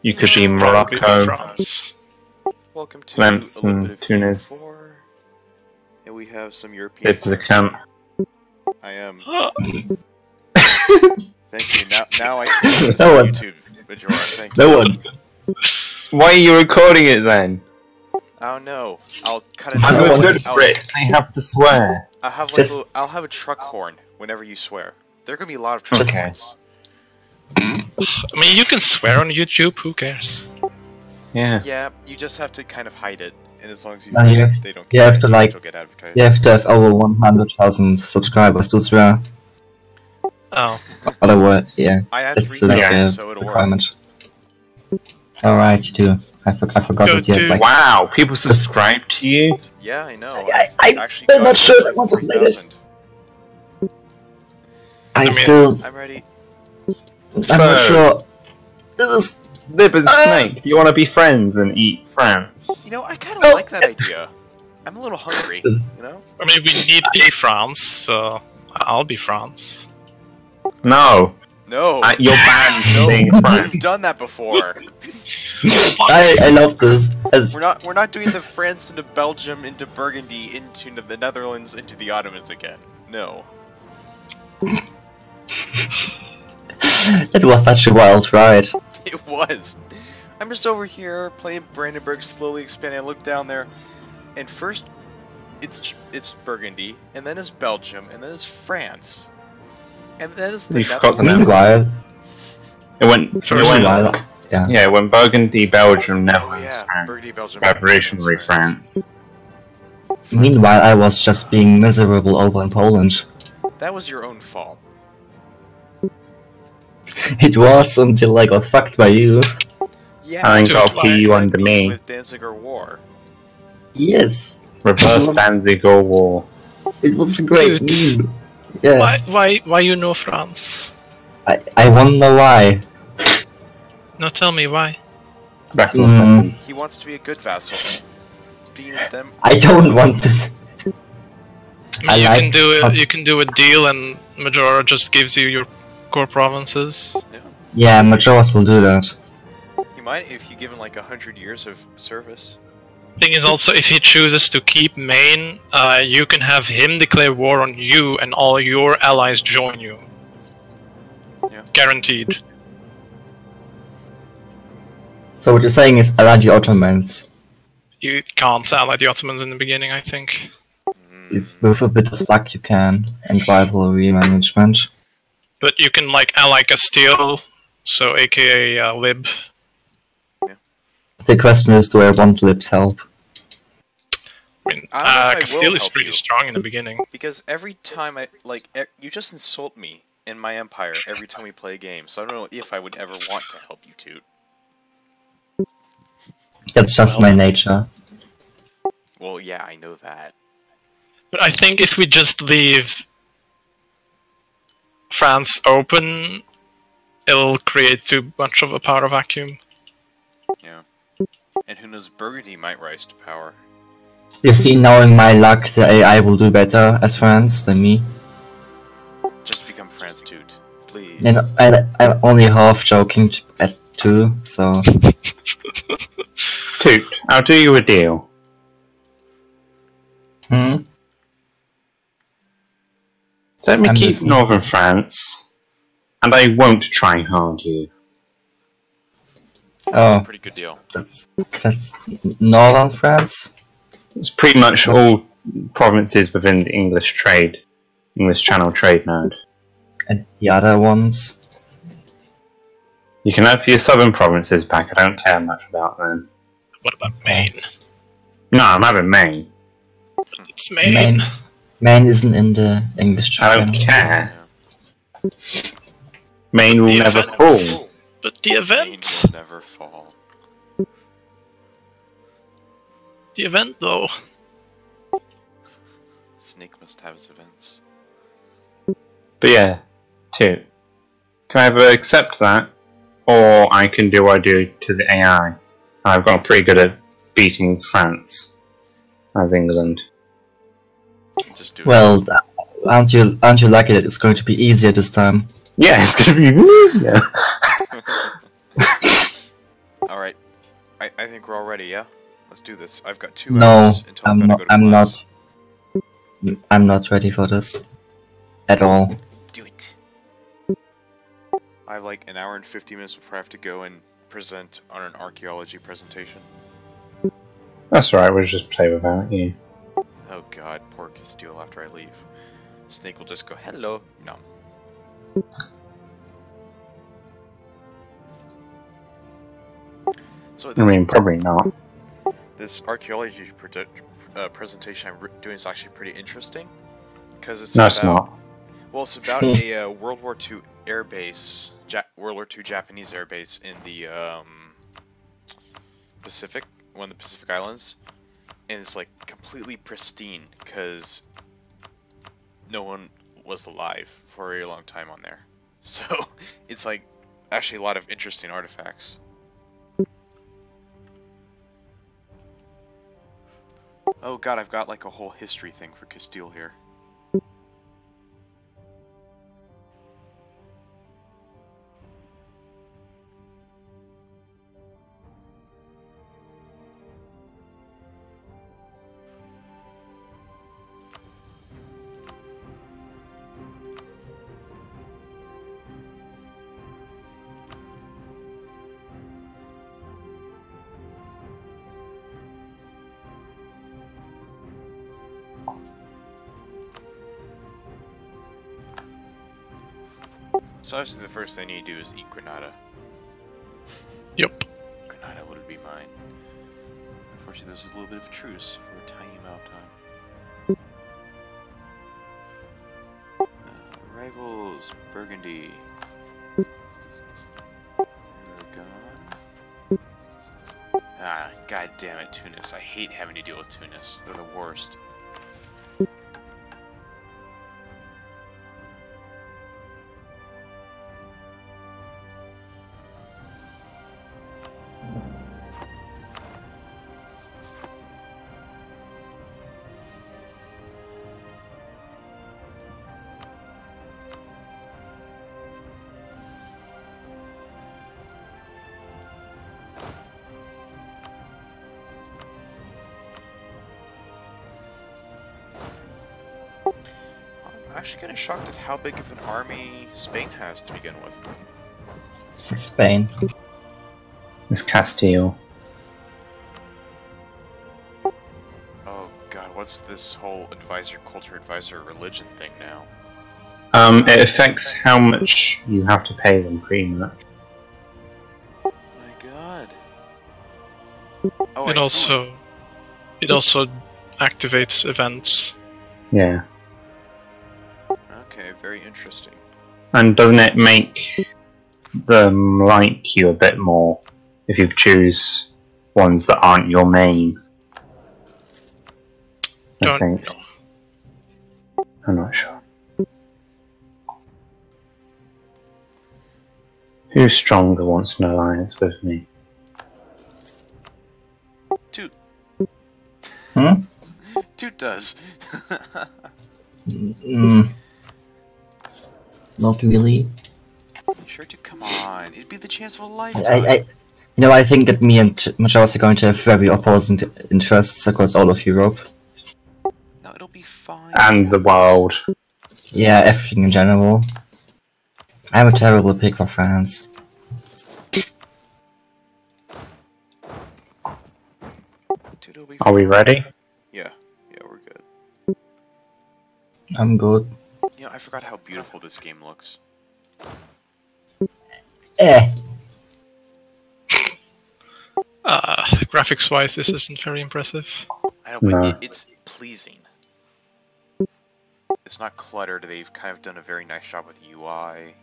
You could be Probably Morocco, France. Welcome to Tlemcen, a little bit of Tunis. EU4. And we have some European. It's a camp. I am. Oh, Thank you. Now I can No one. YouTube, Majora. Thank you. No one. Why are you recording it then? I don't know. I'll cut it I'm out. a good Brit. I have to swear. I'll have like Just- I'll have a truck horn whenever you swear. There are gonna be a lot of truck Okay. horns. I mean, you can swear on YouTube. Who cares? Yeah. Yeah, you just have to kind of hide it, and as long as you No, they don't you get have to, you like- still get advertised. You have to have over 100,000 subscribers to swear. Oh, Otherwise, yeah, I had it's 3,000, like a so it'll work. requirement. Alright, you do. I forgot Go that you to- had like... Wow, people subscribe to you? Yeah, I know. I'm actually not got sure over I want to play this. 3,000. I mean- still... I'm ready. I'm not So- sure... This is... Lib and Snake, do you want to be friends and eat France? You know, I kind of Oh. like that idea. I'm a little hungry. This- You know. I mean, we need a France, so I'll be France. No. No. You're banned from being a We've friend. done that before. I love this. As We're not doing the France into Belgium into Burgundy into the Netherlands into the Ottomans again. No. it was such a wild ride. It was. I'm just over here playing Brandenburg, slowly expanding. I look down there, and first it's Burgundy, and then it's Belgium, and then it's France, and then it's the You forgot the Netherlands. Meanwhile, It went, yeah. yeah, when Burgundy, Belgium, Oh Netherlands, yeah, France, Burgundy, Belgium, Revolutionary Netherlands, France. Meanwhile, I was just being miserable over in Poland. That was your own fault. It was until I got fucked by you. Yeah, I ain't got just a like PU under me. with Danziger War. Yes, Reverse Danziger War. it was a great Dude. meme. Yeah, Why you know France? I wonder why. No, tell me why. Back in the Mm. second. He wants to be a good vassal. Being them. I don't want to. I mean, I like- you can do a deal, and Majora just gives you your core provinces. Yeah, Majoras will do that. He might if you give him like 100 years of service. Thing is also, if he chooses to keep Maine, you can have him declare war on you, and all your allies join you. Yeah. Guaranteed. So what you're saying is, I like the Ottomans. You can't ally the Ottomans in the beginning, I think. If with a bit of luck you can, and rivalry management. But you can like ally Castile, so aka Lib. The question is, do I want Lib's help? I mean, I don't know if I will Castile is help pretty you. strong in the beginning. Because every time you just insult me in my empire every time we play a game, so I don't know if I would ever want to help you two. That's just my nature. Well, yeah, I know that. But I think if we just leave France open, it'll create too much of a power vacuum. Yeah. And who knows, Burgundy might rise to power. You see, knowing my luck, the AI will do better as France than me. Just become France Toot, please. And I'm only half joking at 2, so... Toot, I'll do you a deal. Hmm? Let me I'm keep listening. northern France, and I won't try hard you. That's Oh, a pretty good deal. that's northern France? It's pretty much all provinces within the English Channel trade node. And the other ones? You can have your southern provinces back, I don't care much about them. What about Maine? No, I'm having Maine. It's Maine. Maine isn't in the English I don't channel. care. Maine will The never event. fall. But the Maine event, will never fall. though. Snake must have his events. But yeah, Toot. Can I either accept that, or I can do what I do to the AI. I've got pretty good at beating France as England. Just do it. Well, aren't you lucky that it's going to be easier this time? Yeah, it's gonna be easier. Alright. I think we're all ready, yeah? Let's do this. I've got 2 No, hours until I've I'm got to not. go to I'm class. not. I'm not ready for this at all. Do it. I have like an hour and 50 minutes before I have to go and present on an archaeology presentation. That's alright, we'll just play without you. Oh god, poor Castile after I leave. Snake will just go, hello. No. So I mean, probably not. this archaeology presentation I'm doing is actually pretty interesting. Because it's No, about, it's not. well, it's about a World War II air base, World War II Japanese air base in the Pacific, one of the Pacific Islands, and it's like completely pristine because no one was alive for a very long time on there. So it's like actually a lot of interesting artifacts. Oh god, I've got like a whole history thing for Castile here. So obviously the first thing I need to do is eat Granada. Yep. Granada would be mine. Unfortunately, there's a little bit of a truce for a tiny amount of time. Rivals, Burgundy. Aragon. Ah, god damn it, Tunis. I hate having to deal with Tunis. They're the worst. I'm actually kind of shocked at how big of an army Spain has to begin with. It's Spain. It's Castile. Oh god, what's this whole advisor, culture advisor, religion thing now? It affects how much you have to pay them, pretty much. My god. Oh, It I see. also activates events. Yeah. Okay, very interesting. And doesn't it make them like you a bit more if you choose ones that aren't your main? I think. I'm not sure. Who stronger wants an alliance with me? Toot. Hmm? Toot does. Not really. Sure to come on. It'd be the chance of a lifetime. I think that me and Majalis are going to have very opposing interests across all of Europe. No, it'll be fine. And the world. Yeah, everything in general. I'm a terrible pick for France. Dude, it'll be Are we fine. ready? Yeah, we're good. I'm good. You know, I forgot how beautiful this game looks. Eh. Graphics-wise, this isn't very impressive. I know, but No. it's pleasing. It's not cluttered. They've kind of done a very nice job with UI.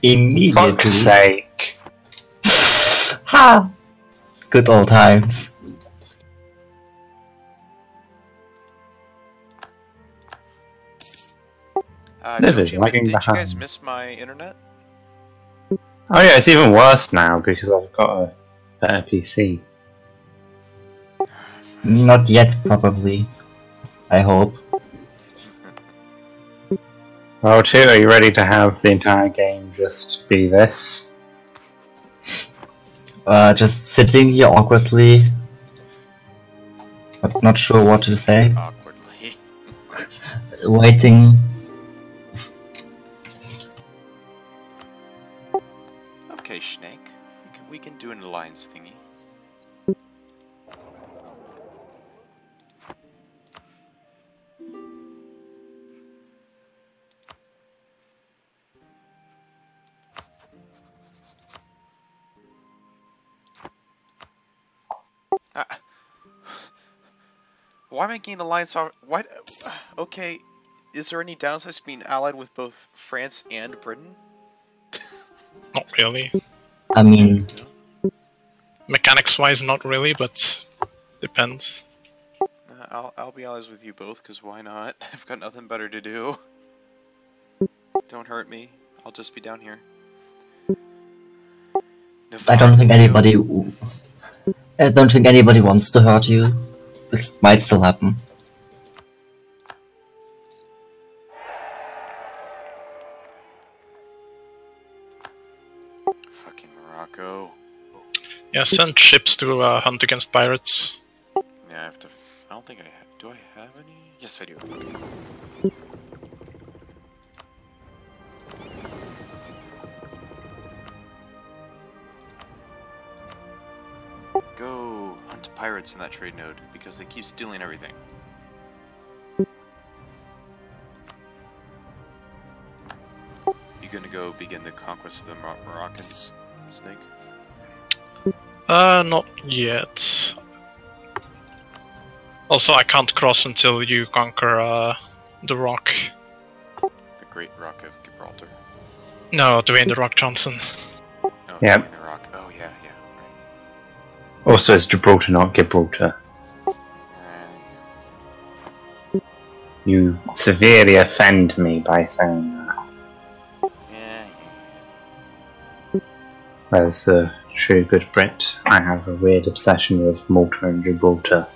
Immediately. Fuck's sake. Ha! Good old times. Liver's Did lagging you guys behind. miss my internet? Oh yeah, it's even worse now because I've got a better PC. Not yet, probably. I hope. Well, two, are you ready to have the entire game just be this? Just sitting here awkwardly, but not sure what to say. Awkwardly. Waiting. Okay, Snake. We can do an alliance thingy. Why am I getting alliance off? Why? Okay, is there any downsides to being allied with both France and Britain? Not really. I mean, Mechanics-wise, not really, but depends. I'll be allies with you both, because why not? I've got nothing better to do. Don't hurt me. I'll just be down here. I don't think anybody. I don't think anybody wants to hurt you. It might still happen. Fucking Morocco. Yeah, send ships to hunt against pirates. Yeah, I have to. I don't think I have. Do I have any? Yes, I do. Okay. Go hunt pirates in that trade node because they keep stealing everything. You gonna go begin the conquest of the Moroccans, Snake? Not yet. Also, I can't cross until you conquer the rock. The Great Rock of Gibraltar. No, Dwayne the Rock Johnson. Oh, Yep. Dwayne the Rock. Oh yeah, yeah. Also, it's Gibraltar, not Gibraltar. You severely offend me by saying that. Yeah. As a true good Brit, I have a weird obsession with Malta and Gibraltar.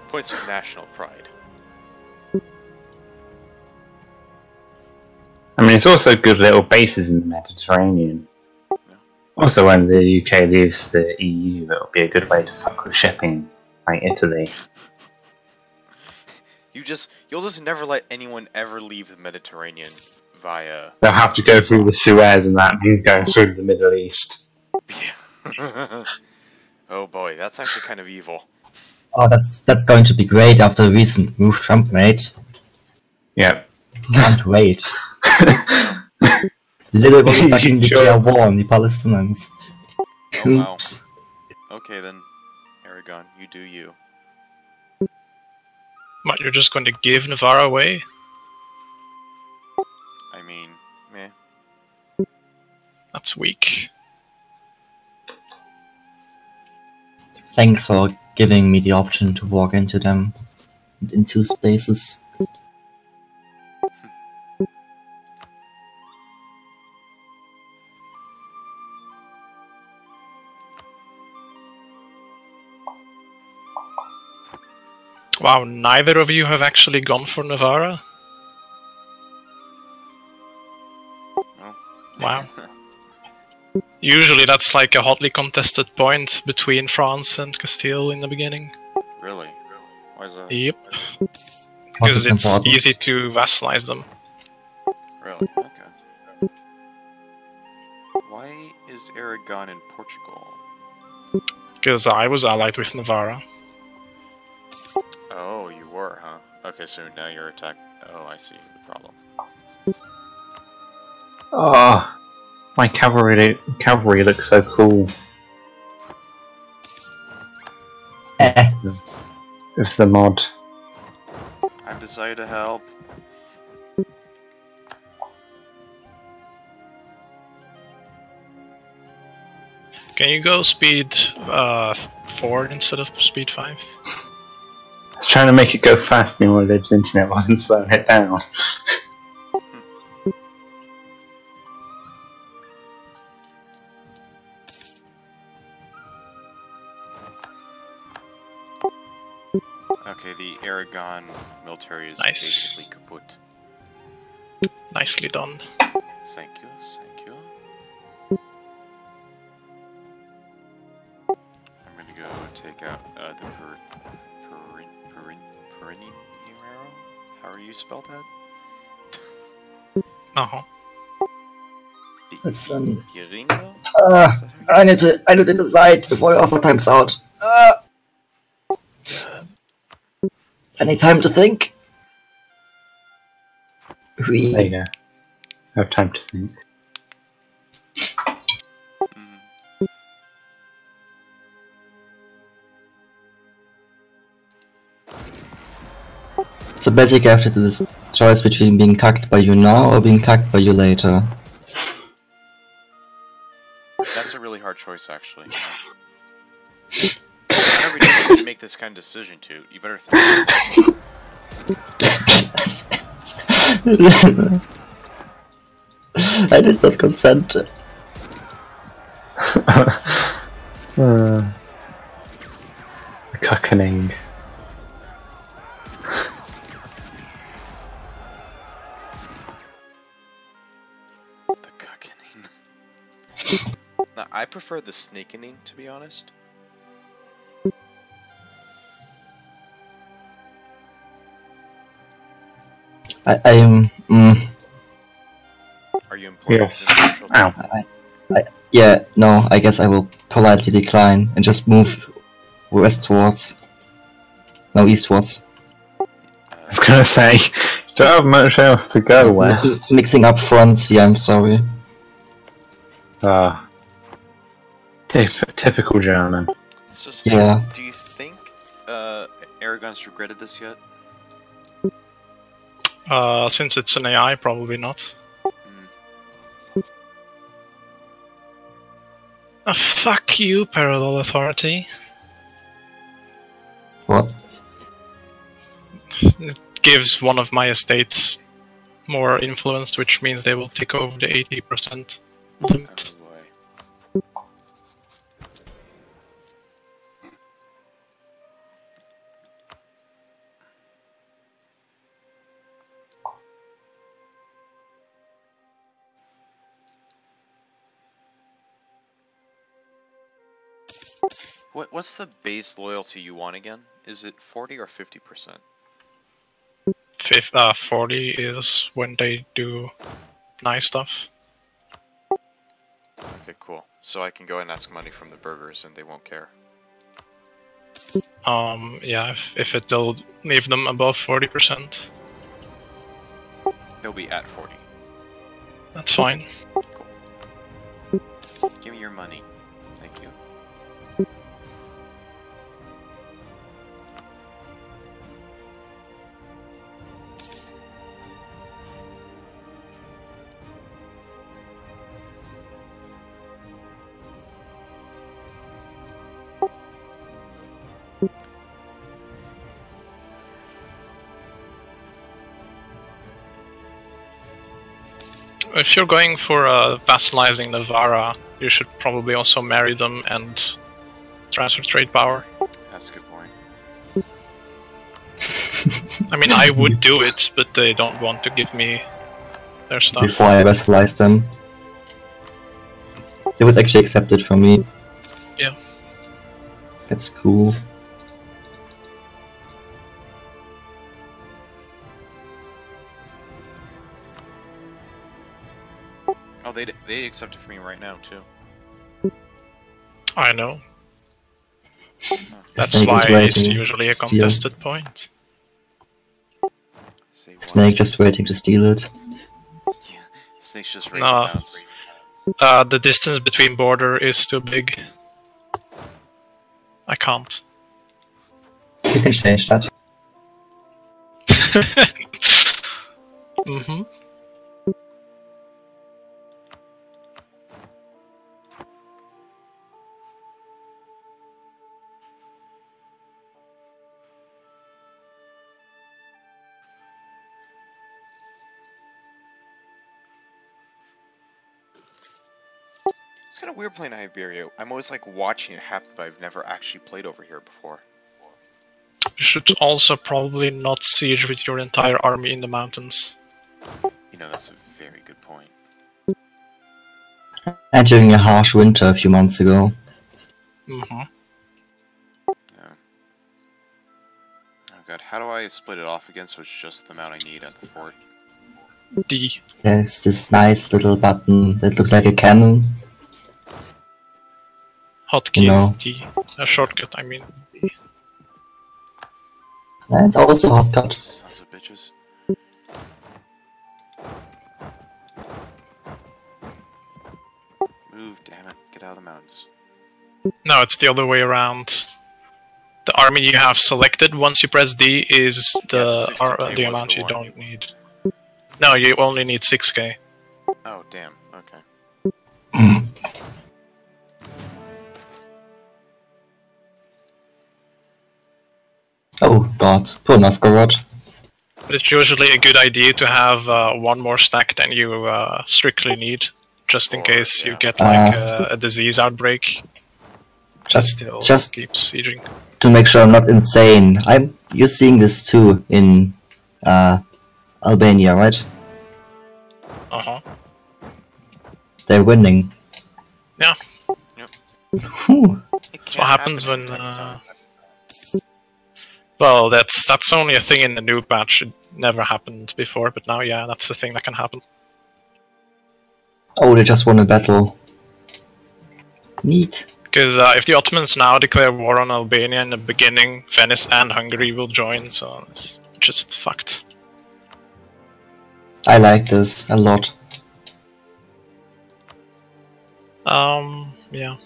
Points of national pride. I mean, it's also good little bases in the Mediterranean. Yeah. Also, when the UK leaves the EU, it'll be a good way to fuck with shipping, like Italy. You'll just never let anyone ever leave the Mediterranean via. They'll have to go through the Suez, and that means going through the Middle East. Yeah. Oh boy, that's actually kind of evil. Oh, that's going to be great after the recent move Trump made. Yep. Can't wait. Little was fucking declare war on the Palestinians. Oh wow. Oops. Okay then, Aragon, you do you. What, you're just going to give Navarre away? I mean, meh. That's weak. Thanks for giving me the option to walk into them in two spaces. Wow, neither of you have actually gone for Navarra? No. Wow. Usually that's like a hotly contested point between France and Castile in the beginning. Really? Why is that? Yep. Was Because it it's important? easy to vassalize them. Really? Okay. Why is Aragon in Portugal? Because I was allied with Navarra. Oh, you were, huh? Okay, so now you're attacked. Oh, I see the problem. Oh, my cavalry looks so cool. With the mod. I desire to help. Can you go speed 4 instead of speed 5? I was trying to make it go fast, meanwhile Lib's internet wasn't slowing it down. Okay, the Aragon military is Nice. basically kaput. Nicely done. Thank you, thank you. I'm gonna go take out the Perinimero? How are you spelled that? Uh-huh. That's Girino? I need to decide before the offer time's out. Any time to think? There you go. I have time to think. So basically I have to do this choice between being cucked by you now or being cucked by you later. That's a really hard choice, actually. Whenever you need to make this kind of decision, to you better think. I did not consent. The cuckening. The cuckening. Now, I prefer the snakening, to be honest. I am. Are you important? Yes. Ow. Yeah, no, I guess I will politely decline and just move westwards. No, eastwards. I was gonna say, don't have much else to go west. Mixing up fronts, yeah, I'm sorry. Typical German. So, Yeah. do you think Aragon's regretted this yet? Since it's an AI, probably not. Fuck you, Parallel Authority. What? It gives one of my estates more influence, which means they will take over the 80% limit. Oh boy. What's the base loyalty you want again? Is it 40 or 50%? 40 is when they do nice stuff. Okay, cool. So I can go and ask money from the burgers and they won't care. Yeah, if it'll leave them above 40%, They'll be at 40. that's fine. Cool. Give me your money. Thank you. If you're going for vassalizing Navarra, you should probably also marry them and transfer trade power. That's a good point. I mean, I would do it, but they don't want to give me their stuff. Before I vassalize them. They would actually accept it from me. Yeah. That's cool. Oh, they accept it from me right now too. I know. Huh. That's Snake is why it's waiting usually a to steal. contested point. Say one. Snake just waiting to steal it. Yeah, Snake's just raising No. bounce. The distance between border is too big. I can't. You can change that. Mm-hmm. It's kind of weird playing Iberia. I'm always like watching it happen, but I've never actually played over here before. You should also probably not siege with your entire army in the mountains. You know, that's a very good point. And during a harsh winter a few months ago. Mm-hmm. Yeah. Oh god, how do I split it off again so it's just the amount I need at the fort? D. There's this nice little button that looks like a cannon. Hotkey No. is D. A shortcut, I mean. And it's also a hotcut. Sons of bitches. Move, damn it. Get out of the mountains. No, it's the other way around. The army you have selected once you press D is the 60K the was amount the you one. don't need. No, you only need 6k. Oh, damn. Okay. Oh god, poor Novgorod. But it's usually a good idea to have one more stack than you strictly need, just in Or, case yeah. you get like a disease outbreak. Just Still keep sieging. to make sure I'm not insane. You're seeing this too in Albania, right? Uh-huh. They're winning. Yeah. Whew. That's what happens when, Well, that's only a thing in the new patch. It never happened before, but now, yeah, that's the thing that can happen. Oh, they just won a battle. Neat. Because if the Ottomans now declare war on Albania in the beginning, Venice and Hungary will join, so it's just fucked. I like this a lot. Yeah.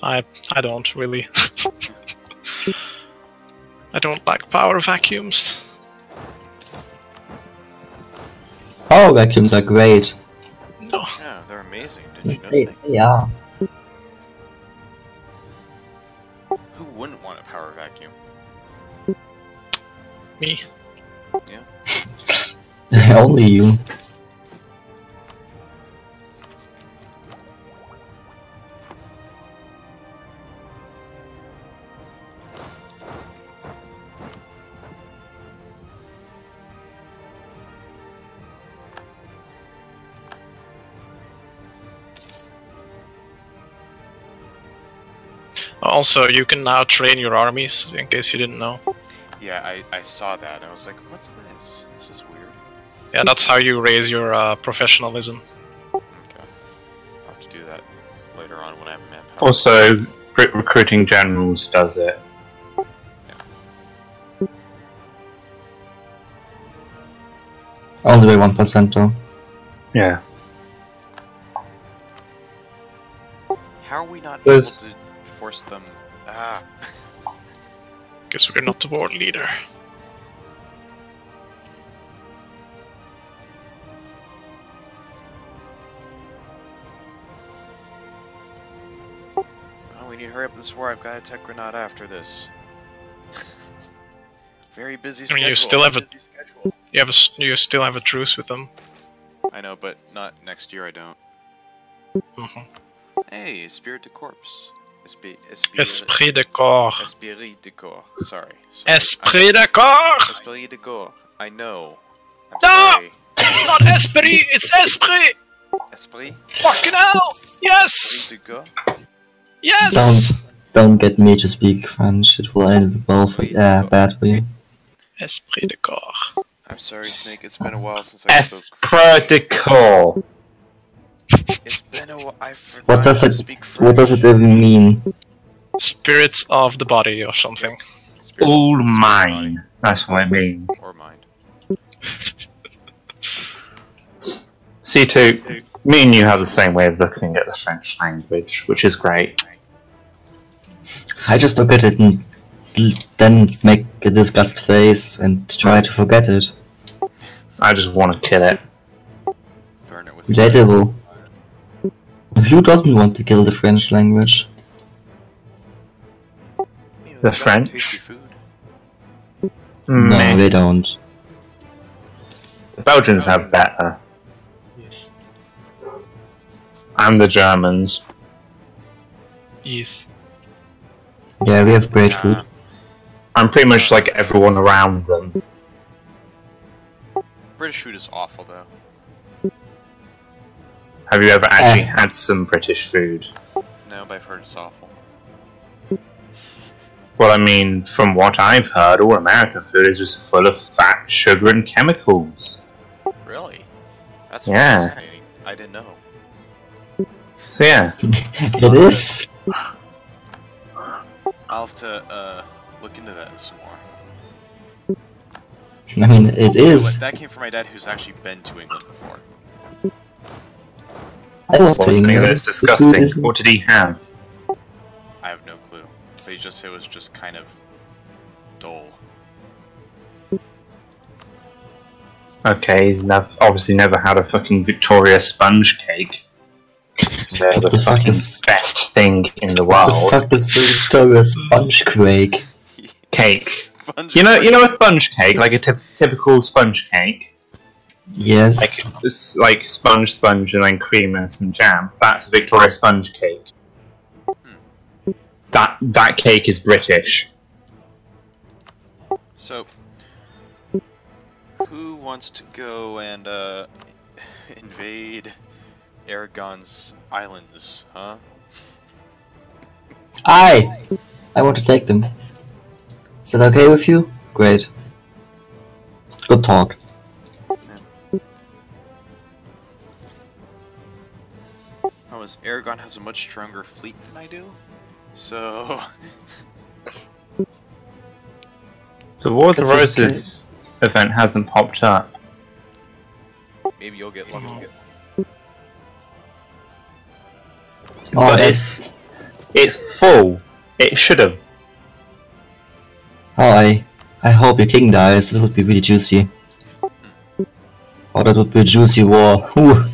I don't really. I don't like power vacuums. Power vacuums are great. No. Yeah, they're amazing. Did you know, Snake? They are. Who wouldn't want a power vacuum? Me. Yeah. Only you. Also, you can now train your armies, in case you didn't know. Yeah, I saw that and I was like, what's this? This is weird. Yeah, that's how you raise your professionalism. Okay. I'll have to do that later on when I have manpower. Also, recruiting generals does it. Only by 1% though. Yeah. How are we not There's- able to force them? Ah. Guess we're not the war leader. Oh, we need to hurry up this war. I've got a tech grenade after this. Very busy I schedule. mean, you still have busy schedule. you still have a truce with them. I know, but not next year. I don't. Mhm. Hey, Spirit de Corpse. Esprit de corps. Esprit de corps. Sorry. Esprit de corps. Esprit de corps. I know. I'm No! sorry. It's not esprit. It's esprit. Esprit Fucking hell! Yes. de corps. Yes. Don't get me to speak French. It will end well for bad for you. Esprit de corps. I'm sorry, Snake. It's been a while since I spoke. Esprit de corps. It's been a while. I forgot What does how to it? speak French. What does it even mean? Spirits of the body or something. Spirit- All spirit mine. That's what it means. body. Or mind. C2, me and you have the same way of looking at the French language, which is great. I just look at it and then make a disgusted face and try to forget it. I just want to kill it. Burn it with Relatable. Who doesn't want to kill the French language? You know, The they got French? tasty food. No, Meh. they don't. The Belgians have better. Yes. And the Germans. Yes. Yeah, we have great food. I'm pretty much like everyone around them. British food is awful, though. Have you ever actually had some British food? No, but I've heard it's awful. Well, I mean, from what I've heard, all American food is just full of fat, sugar, and chemicals. Really? That's Yeah. fascinating. I didn't know. So yeah. It is. I'll have to look into that some more. I mean, it You know is. what, that came from my dad, who's actually been to England before. I was Well, saying something that that's the disgusting. food isn't- What did he have? I have no clue. But he just said it was just kind of dull. Okay, he's obviously never had a fucking Victoria sponge cake. So they're the The fuck fucking is- best thing in the What the world. fuck is the Victoria sponge cake? Cake. Sponge You know cake. a sponge cake, like a typical sponge cake, Yes. like it's like sponge, and then cream and some jam. That's a Victoria sponge cake. That cake is British. So, who wants to go and invade Aragon's islands, huh? I want to take them. Is that okay with you? Great. Good talk. Oh, Aragon has a much stronger fleet than I do, so The Wars of That's Roses event hasn't popped up. maybe you'll get lucky. Oh, But that's... it's full. It should have. Oh, I hope your king dies. That would be really juicy. Oh, that would be a juicy war. Ooh.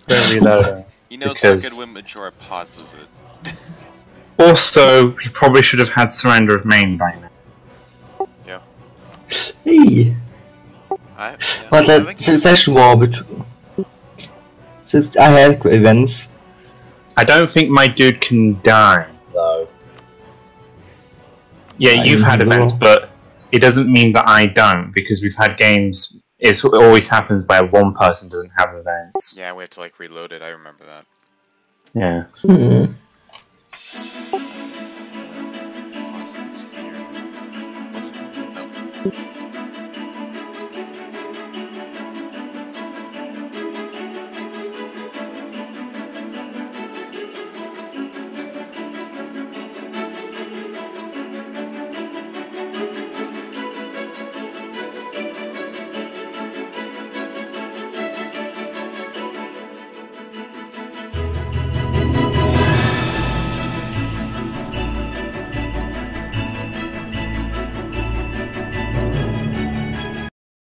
Don't reload. You know it's not Because- good when Majora pauses it. Also, we probably should have had Surrender of Maine by now. Yeah. Hey. I, But that succession war between... Since I had events. I don't think my dude can die, though. Yeah, I you've had know. events, but it doesn't mean that I don't, because we've had games. It always happens where one person doesn't have events. Yeah, we have to like reload it. I remember that. Yeah. Hmm.